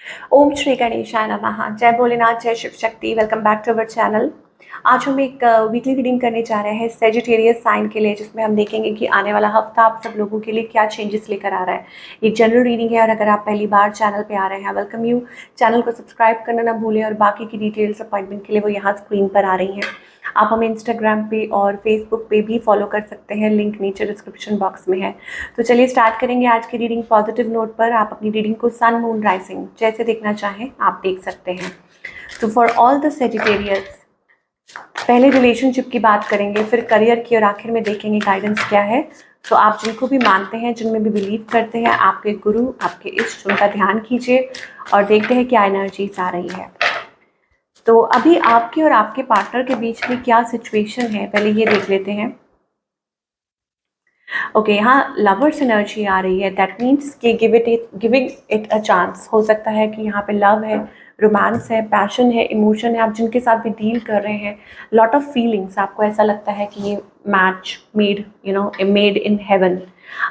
ओम श्री गणेशाय नमः। जय भोलेनाथ, जय Shiv Shakti. Welcome back to our channel. आज हम एक वीकली रीडिंग करने जा रहे हैं सेजिटेरियस साइन के लिए, जिसमें हम देखेंगे कि आने वाला हफ्ता आप सब लोगों के लिए क्या चेंजेस लेकर आ रहा है। एक जनरल रीडिंग है और अगर आप पहली बार चैनल पे आ रहे हैं, वेलकम यू। चैनल को सब्सक्राइब करना ना भूलें और बाकी की डिटेल्स अपॉइंटमेंट के लिए वो यहाँ स्क्रीन पर आ रही हैं। आप हमें इंस्टाग्राम पे और फेसबुक पे भी फॉलो कर सकते हैं, लिंक नीचे डिस्क्रिप्शन बॉक्स में है। तो चलिए स्टार्ट करेंगे आज की रीडिंग पॉजिटिव नोट पर। आप अपनी रीडिंग को सन मून राइजिंग जैसे देखना चाहें आप देख सकते हैं। तो फॉर ऑल द सेजिटेरियस, पहले रिलेशनशिप की बात करेंगे, फिर करियर की और आखिर में देखेंगे गाइडेंस क्या है। तो आप जिनको भी मानते हैं, जिनमें भी बिलीव करते हैं, आपके गुरु, आपके इष्ट, उनका ध्यान कीजिए और देखते हैं क्या एनर्जीज आ रही है। तो अभी आपके और आपके पार्टनर के बीच में क्या सिचुएशन है, पहले ये देख लेते हैं। ओके, यहाँ लवर्स एनर्जी आ रही है। दैट मीन्स कि गिविंग इट अ चांस। हो सकता है कि यहाँ पे लव है, रोमांस है, पैशन है, इमोशन है। आप जिनके साथ भी डील कर रहे हैं, लॉट ऑफ फीलिंग्स, आपको ऐसा लगता है कि ये match made in heaven.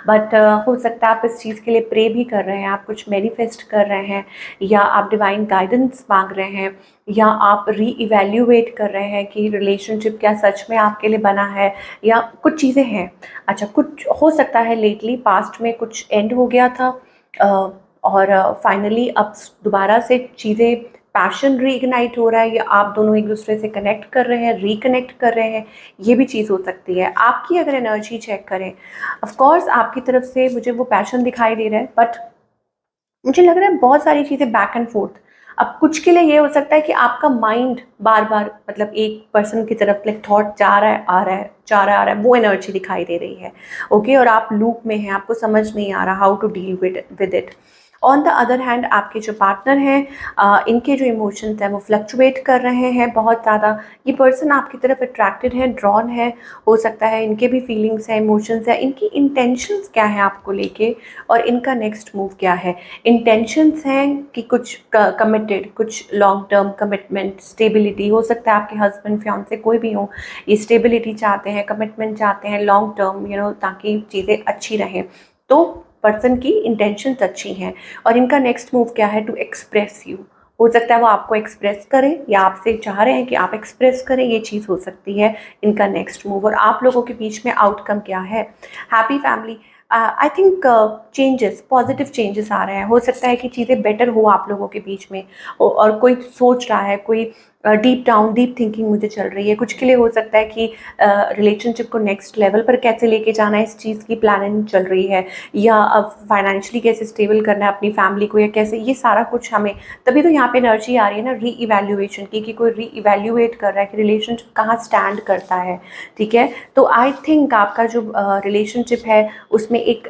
But हो सकता है आप इस चीज़ के लिए प्रे भी कर रहे हैं, आप कुछ मैनिफेस्ट कर रहे हैं, या आप डिवाइन गाइडेंस मांग रहे हैं, या आप री इवेल्यूएट कर रहे हैं कि रिलेशनशिप क्या सच में आपके लिए बना है, या कुछ चीज़ें हैं। अच्छा, कुछ हो सकता है लेटली पास्ट में कुछ एंड हो गया था और फाइनली अब दोबारा से चीज़ें, पैशन रीइग्नाइट हो रहा है, या आप दोनों एक दूसरे से कनेक्ट कर रहे हैं, रिकनेक्ट कर रहे हैं। ये भी चीज़ हो सकती है। आपकी अगर एनर्जी चेक करें, ऑफ कोर्स आपकी तरफ से मुझे वो पैशन दिखाई दे रहा है, बट मुझे लग रहा है बहुत सारी चीज़ें बैक एंड फोर्थ। अब कुछ के लिए ये हो सकता है कि आपका माइंड बार बार, मतलब एक पर्सन की तरफ लाइक थॉट जा रहा है, आ रहा है, जा रहा है, आ रहा है, वो एनर्जी दिखाई दे रही है। ओके, और आप लूप में हैं, आपको समझ नहीं आ रहा how to deal with it. On the other hand, आपके जो पार्टनर हैं, इनके जो इमोशंस हैं वो फ्लक्चुएट कर रहे हैं बहुत ज़्यादा। ये पर्सन आपकी तरफ अट्रैक्टेड है, ड्रॉन है। हो सकता है इनके भी फीलिंग्स हैं, इमोशंस हैं। इनकी इंटेंशंस क्या है आपको लेके, और इनका नेक्स्ट मूव क्या है। इंटेंशंस हैं कि कुछ कमिटेड, कुछ लॉन्ग टर्म कमिटमेंट, स्टेबिलिटी। हो सकता है आपके हस्बैंड, फियांसे, कोई भी हो, ये स्टेबिलिटी चाहते हैं, कमिटमेंट चाहते हैं लॉन्ग टर्म, ताकि चीज़ें अच्छी रहें। तो पर्सन की इंटेंशंस अच्छी हैं और इनका नेक्स्ट मूव क्या है, टू एक्सप्रेस यू। हो सकता है वो आपको एक्सप्रेस करें, या आपसे चाह रहे हैं कि आप एक्सप्रेस करें, ये चीज़ हो सकती है इनका नेक्स्ट मूव। और आप लोगों के बीच में आउटकम क्या है, happy family. I think changes, positive changes आ रहे हैं। हो सकता है कि चीज़ें बेटर हो आप लोगों के बीच में, और कोई सोच रहा है, कोई डीप डाउन, डीप थिंकिंग मुझे चल रही है। कुछ के लिए हो सकता है कि रिलेशनशिप को नेक्स्ट लेवल पर कैसे लेके जाना है, इस चीज़ की प्लानिंग चल रही है, या अब फाइनेंशियली कैसे स्टेबल करना है अपनी फैमिली को, या कैसे, ये सारा कुछ हमें, तभी तो यहाँ पे एनर्जी आ रही है ना री इवेल्यूएशन की, कि कोई री इवेल्यूएट कर रहा है कि रिलेशनशिप कहाँ स्टैंड करता है। ठीक है, तो आई थिंक आपका जो रिलेशनशिप है उसमें एक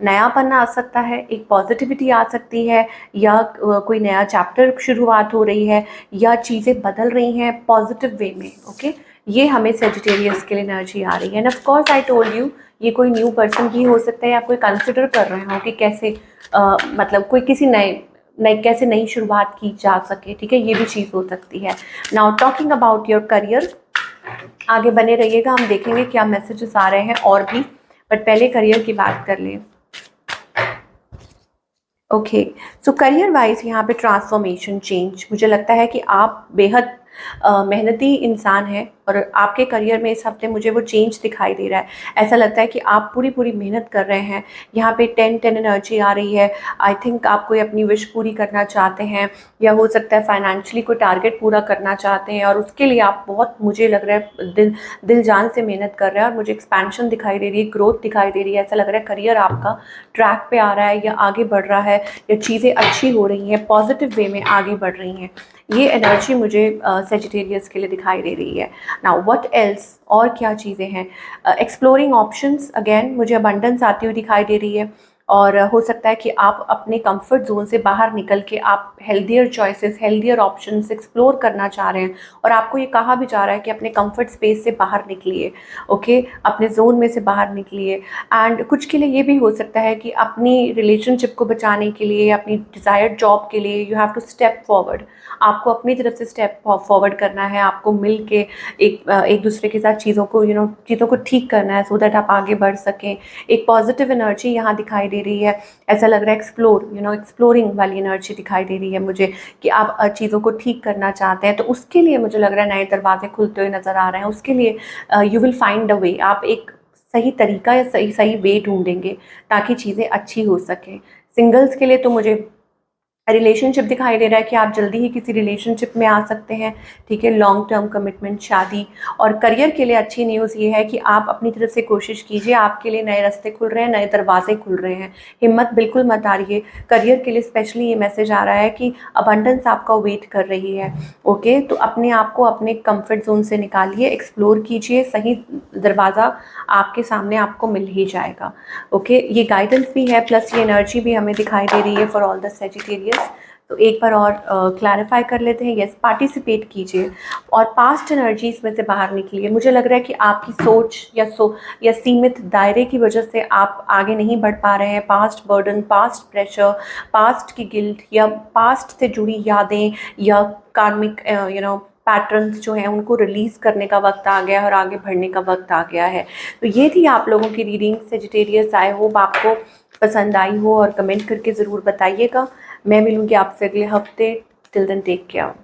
नयापन आ सकता है, एक पॉजिटिविटी आ सकती है, या कोई नया चैप्टर शुरुआत हो रही है, या चीज़ें बदल रही हैं पॉजिटिव वे में। ओके, ये हमें सेजिटेरियस के लिए एनर्जी आ रही है। End of course I told you, ये कोई न्यू पर्सन भी हो सकता है, आप कोई कंसिडर कर रहे हो कि कैसे मतलब कोई किसी नए कैसे नई शुरुआत की जा सके। ठीक है, ये भी चीज़ हो सकती है। Now talking about your career, आगे बने रहिएगा, हम देखेंगे क्या मैसेजेस आ रहे हैं और भी, बट पहले करियर की बात कर लें। ओके, सो करियर वाइज यहाँ पे ट्रांसफॉर्मेशन, चेंज, मुझे लगता है कि आप बेहद मेहनती इंसान हैं और आपके करियर में इस हफ्ते मुझे वो चेंज दिखाई दे रहा है। ऐसा लगता है कि आप पूरी पूरी मेहनत कर रहे हैं। यहाँ पे 10-10 एनर्जी आ रही है। आई थिंक आप कोई अपनी विश पूरी करना चाहते हैं, या हो सकता है फाइनेंशियली कोई टारगेट पूरा करना चाहते हैं, और उसके लिए आप बहुत, मुझे लग रहा है दिल जान से मेहनत कर रहे हैं। और मुझे एक्सपेंशन दिखाई दे रही है, ग्रोथ दिखाई दे रही है। ऐसा लग रहा है करियर आपका ट्रैक पे आ रहा है, या आगे बढ़ रहा है, या चीज़ें अच्छी हो रही हैं, पॉजिटिव वे में आगे बढ़ रही हैं। ये एनर्जी मुझे सेजिटेरियस के लिए दिखाई दे रही है। नाउ व्हाट एल्स, और क्या चीज़ें हैं, एक्सप्लोरिंग ऑप्शंस, अगेन मुझे अबंडेंस आती हुई दिखाई दे रही है। और हो सकता है कि आप अपने कंफर्ट जोन से बाहर निकल के आप healthier choices, healthier options explore करना चाह रहे हैं, और आपको ये कहा भी जा रहा है कि अपने कंफर्ट स्पेस से बाहर निकलिए। ओके, अपने जोन में से बाहर निकलिए। एंड कुछ के लिए ये भी हो सकता है कि अपनी रिलेशनशिप को बचाने के लिए, अपनी डिज़ायर्ड जॉब के लिए, you have to step forward. आपको अपनी तरफ से स्टेप फॉरवर्ड करना है, आपको मिल के एक दूसरे के साथ चीज़ों को चीज़ों को ठीक करना है, सो दैट आप आगे बढ़ सकें। एक पॉजिटिव एनर्जी यहाँ दिखाई दे रही है, ऐसा लग रहा है एक्सप्लोरिंग वाली एनर्जी दिखाई दे रही है मुझे कि आप चीज़ों को ठीक करना चाहते हैं। तो उसके लिए मुझे लग रहा है नए दरवाजे खुलते हुए नज़र आ रहे हैं, उसके लिए यू विल फाइंड अ वे, आप एक सही तरीका या सही सही वे ढूंढेंगे ताकि चीज़ें अच्छी हो सकें। सिंगल्स के लिए तो मुझे रिलेशनशिप दिखाई दे रहा है कि आप जल्दी ही किसी रिलेशनशिप में आ सकते हैं, ठीक है, लॉन्ग टर्म कमिटमेंट, शादी। और करियर के लिए अच्छी न्यूज़ ये है कि आप अपनी तरफ से कोशिश कीजिए, आपके लिए नए रास्ते खुल रहे हैं, नए दरवाजे खुल रहे हैं, हिम्मत बिल्कुल मत हारिए। करियर के लिए स्पेशली ये मैसेज आ रहा है कि अबंडेंस आपका वेट कर रही है। ओके, तो अपने आप को अपने कंफर्ट जोन से निकालिए, एक्सप्लोर कीजिए, सही दरवाज़ा आपके सामने आपको मिल ही जाएगा। ओके, ये गाइडेंस भी है प्लस ये एनर्जी भी हमें दिखाई दे रही है फॉर ऑल द सेजिटेरियस। तो एक बार और क्लैरिफाई कर लेते हैं। यस, पार्टिसिपेट कीजिए और पास्ट एनर्जीज में से बाहर निकलिए। मुझे लग रहा है कि आपकी सोच या सीमित दायरे की वजह से आप आगे नहीं बढ़ पा रहे हैं। Past burden, past pressure, past की गिल्ट या पास्ट से जुड़ी यादें या कार्मिक पैटर्न्स जो हैं उनको रिलीज़ करने का वक्त आ गया है और आगे बढ़ने का वक्त आ गया है। तो ये थी आप लोगों की रीडिंग सेजिटेरियस। आई होप आपको पसंद आई हो और कमेंट करके ज़रूर बताइएगा। मैं मिलूँगी आपसे अगले हफ्ते। Till then take care.